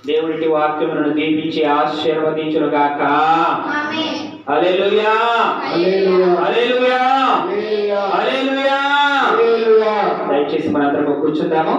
దేవునికి వాక్యమును దీవించి ఆశీర్వదించును గాక. ఆమేన్. హల్లెలూయా హల్లెలూయా హల్లెలూయా హల్లెలూయా హల్లెలూయా. దయచేసి మనందరం కూర్చుందాము.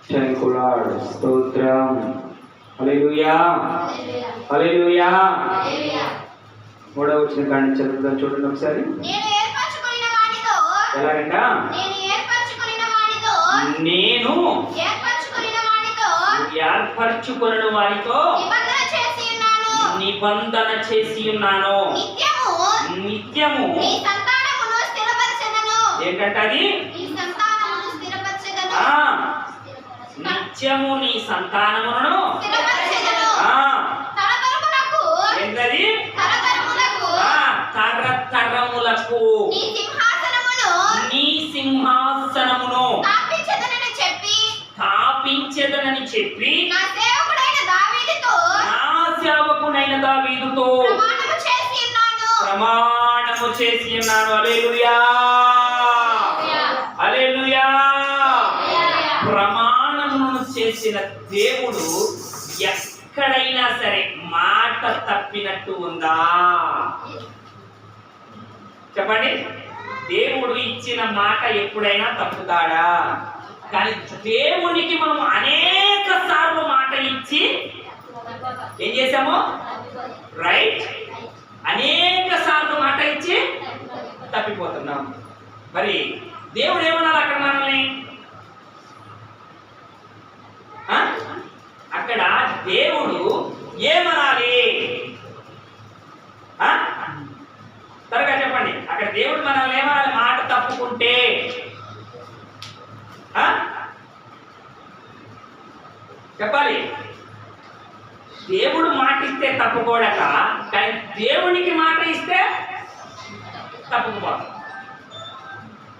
Thank you Lord. స్తోత్రం. హల్లెలూయా హల్లెలూయా. మూడవ వచనం కాని చదువుదాం చూడండి ఒకసారి. నేను ఏర్పరచుకొనిన వానితో ఎలాగంట? నేను ఏర్పరచుకొనిన వానితో నేను ఏర్పరచుకొనిన వానితో ఏర్పరచుకొనిన వానితో నిబంధన చేసి ఉన్నాను. నిబంధన చేసి ఉన్నాను. నిత్యము నిత్యము నీ సంతానమును స్థిరపరచెదను. ఏంటంట అది? నీ సంతానమును స్థిరపరచెదను. నిత్యము నీ సంతానమును స్థిరపరచెదను. తరతరములకు ఏంటది? తరతరములకు తరతరములకు నీ సింహాసనమును స్థాపించెదనని చెప్పి నా సేవకుడైన దావీదుతో ప్రమాణము చేసి ఉన్నాను. హల్లెలూయా, హల్లెలూయా. ప్రమాణమును చేసిన దేవుడు ఎక్కడైనా సరే మాట తప్పినట్టు ఉందా? చెప్పండి. దేవుడు ఇచ్చిన మాట ఎప్పుడైనా తప్పుతాడా? కానీ దేవునికి మనం అనేక సార్లు మాట ఇచ్చి ఏం చేశాము? రైట్, అనేక సార్లు మాట ఇచ్చి తప్పిపోతున్నాం. మరి దేవుడు ఏమన్నారు అక్కడ మనల్ని? అక్కడ దేవుడు ఏమనాలి? త్వరగా చెప్పండి. అక్కడ దేవుడు మనల్ని ఏమనాలి? మాట తప్పుకుంటే చెప్పాలి. దేవుడు మాట ఇస్తే తప్పుకోడక, కానీ దేవునికి మాట ఇస్తే తప్పుకోవాలి.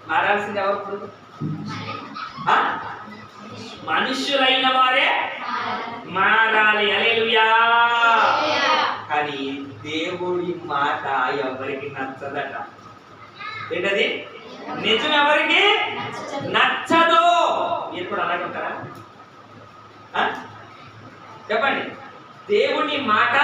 మారాల్సింది ఎవరు? మనుష్యులైన వారే మారాలి. హల్లెలూయా. కానీ దేవుడి మాట ఎవరికి నచ్చదట. ఏంటది? నిజం ఎవరికి నచ్చదు. మీరు కూడా అలాగే ఉంటారా? చెప్పండి. దేవుని మాట